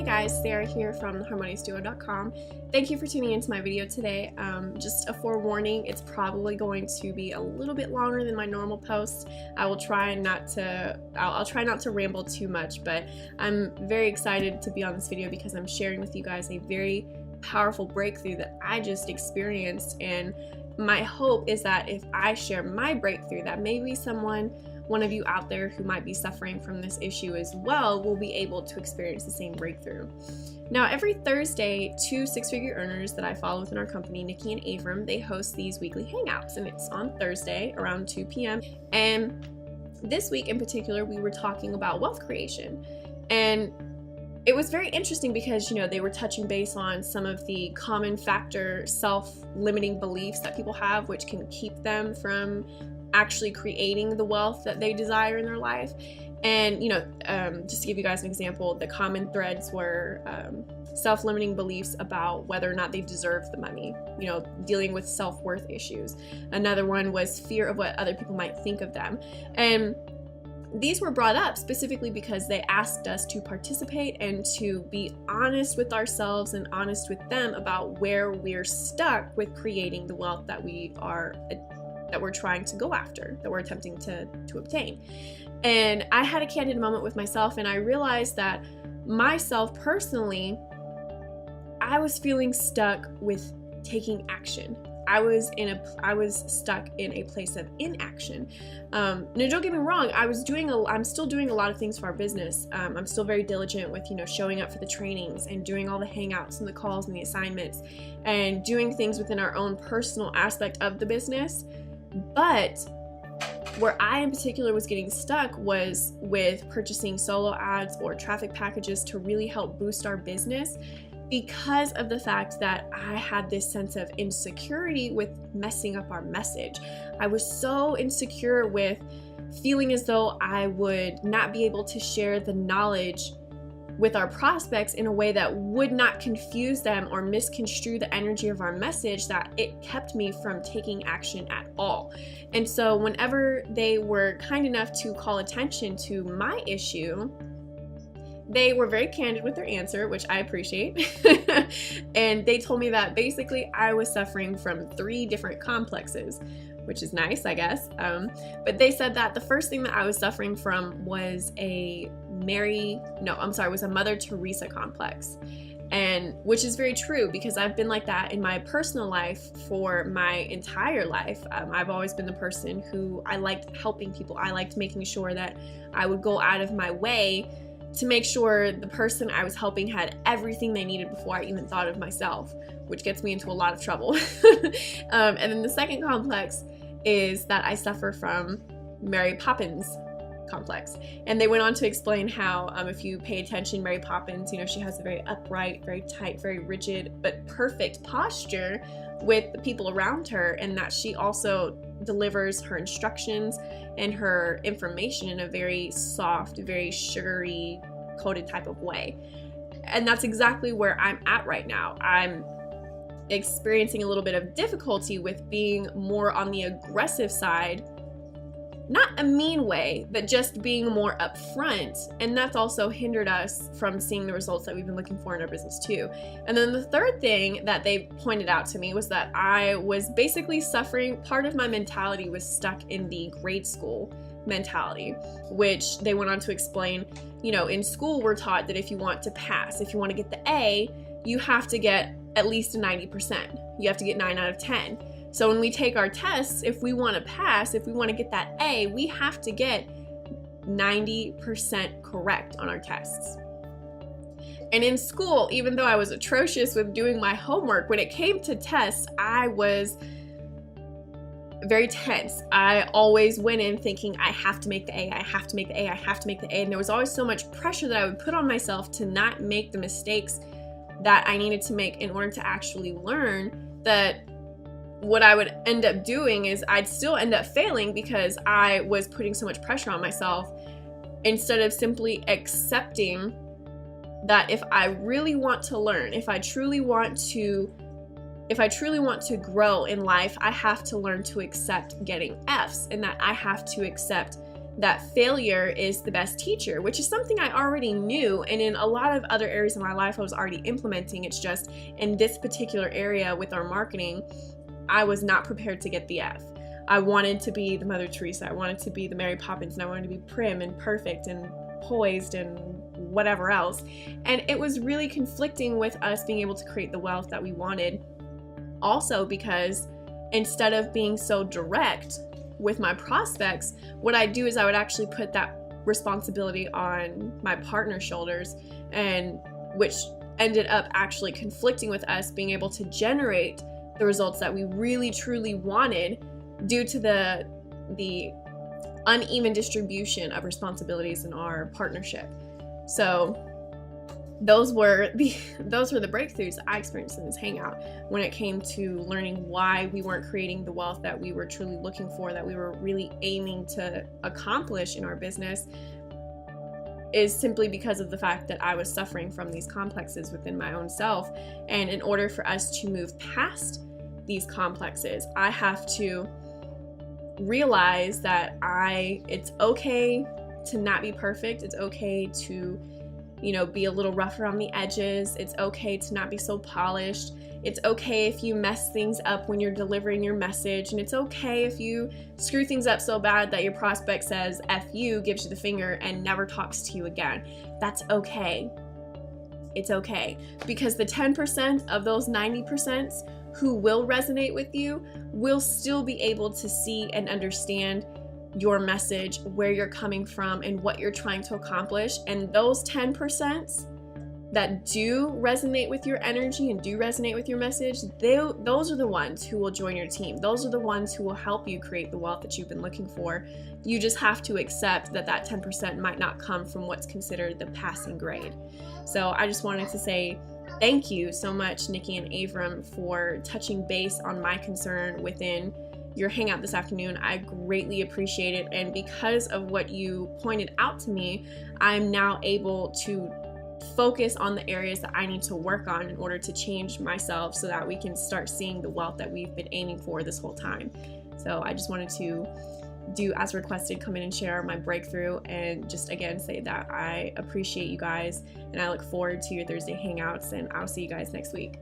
Hey guys, Sara here from harmoniousduo.com. Thank you for tuning into my video today. Just a forewarning, it's probably going to be a little bit longer than my normal post. I'll try not to ramble too much, but I'm very excited to be on this video because I'm sharing with you guys a very powerful breakthrough that I just experienced, and my hope is that if I share my breakthrough, that maybe one of you out there who might be suffering from this issue as well will be able to experience the same breakthrough. Now, every Thursday, two six-figure earners that I follow within our company, Nikki and Avram, they host these weekly hangouts, and it's on Thursday around 2 p.m. And this week in particular, we were talking about wealth creation. And it was very interesting because, they were touching base on some of the common factor self-limiting beliefs that people have, which can keep them from actually creating the wealth that they desire in their life. And just to give you guys an example, the common threads were self-limiting beliefs about whether or not they deserve the money, dealing with self-worth issues. Another one was fear of what other people might think of them. And these were brought up specifically because they asked us to participate and to be honest with ourselves and honest with them about where we're stuck with creating the wealth that we're trying to go after, that we're attempting to obtain. And I had a candid moment with myself, and I realized that myself personally, I was feeling stuck with taking action. I was stuck in a place of inaction. Now, don't get me wrong, I'm still doing a lot of things for our business. I'm still very diligent with, showing up for the trainings and doing all the hangouts and the calls and the assignments and doing things within our own personal aspect of the business. But where I in particular was getting stuck was with purchasing solo ads or traffic packages to really help boost our business, because of the fact that I had this sense of insecurity with messing up our message. I was so insecure with feeling as though I would not be able to share the knowledge with our prospects in a way that would not confuse them or misconstrue the energy of our message, that it kept me from taking action at all. And so whenever they were kind enough to call attention to my issue, they were very candid with their answer, which I appreciate. And they told me that basically I was suffering from 3 different complexes, which is nice, I guess. But they said that the first thing that I was suffering from was a Mother Teresa complex. And which is very true, because I've been like that in my personal life for my entire life. I've always been the person who I liked helping people. I liked making sure that I would go out of my way to make sure the person I was helping had everything they needed before I even thought of myself, which gets me into a lot of trouble. And then the second complex is that I suffer from Mary Poppins complex. And they went on to explain how if you pay attention, Mary Poppins, she has a very upright, very tight, very rigid, but perfect posture with the people around her, and that she also delivers her instructions and her information in a very soft, very sugary coated type of way. And that's exactly where I'm at right now. I'm experiencing a little bit of difficulty with being more on the aggressive side, not a mean way, but just being more upfront. And that's also hindered us from seeing the results that we've been looking for in our business too. And then the third thing that they pointed out to me was that I was basically suffering, part of my mentality was stuck in the grade school mentality, which they went on to explain, in school we're taught that if you want to pass, if you want to get the A, you have to get at least a 90%. You have to get 9 out of 10. So when we take our tests, if we want to pass, if we want to get that A, we have to get 90% correct on our tests. And in school, even though I was atrocious with doing my homework, when it came to tests, I was very tense. I always went in thinking, I have to make the A, I have to make the A, I have to make the A. And there was always so much pressure that I would put on myself to not make the mistakes that I needed to make in order to actually learn, that what I would end up doing is I'd still end up failing because I was putting so much pressure on myself, instead of simply accepting that if I really want to learn, if I truly want to grow in life, I have to learn to accept getting F's, and that I have to accept that failure is the best teacher, which is something I already knew, and in a lot of other areas of my life I was already implementing. It's just in this particular area with our marketing, I was not prepared to get the F. I wanted to be the Mother Teresa, I wanted to be the Mary Poppins, and I wanted to be prim and perfect and poised and whatever else. And it was really conflicting with us being able to create the wealth that we wanted. Also because instead of being so direct with my prospects, what I do is I would actually put that responsibility on my partner's shoulders, and which ended up actually conflicting with us being able to generate the results that we really truly wanted due to the uneven distribution of responsibilities in our partnership. So those were the breakthroughs I experienced in this hangout when it came to learning why we weren't creating the wealth that we were truly looking for, that we were really aiming to accomplish in our business, is simply because of the fact that I was suffering from these complexes within my own self. And in order for us to move past these complexes, I have to realize that it's okay to not be perfect. It's okay to, be a little rough around the edges. It's okay to not be so polished. It's okay if you mess things up when you're delivering your message. And it's okay if you screw things up so bad that your prospect says F you, gives you the finger, and never talks to you again. That's okay. It's okay. Because the 10% of those 90% who will resonate with you will still be able to see and understand your message, where you're coming from, and what you're trying to accomplish. And those 10% that do resonate with your energy and do resonate with your message, those are the ones who will join your team. Those are the ones who will help you create the wealth that you've been looking for. You just have to accept that 10% might not come from what's considered the passing grade. So I just wanted to say thank you so much, Nikki and Avram, for touching base on my concern within your hangout this afternoon. I greatly appreciate it, and because of what you pointed out to me, I'm now able to focus on the areas that I need to work on in order to change myself so that we can start seeing the wealth that we've been aiming for this whole time. So I just wanted to do as requested, come in and share my breakthrough, and just again say that I appreciate you guys, and I look forward to your Thursday hangouts, and I'll see you guys next week.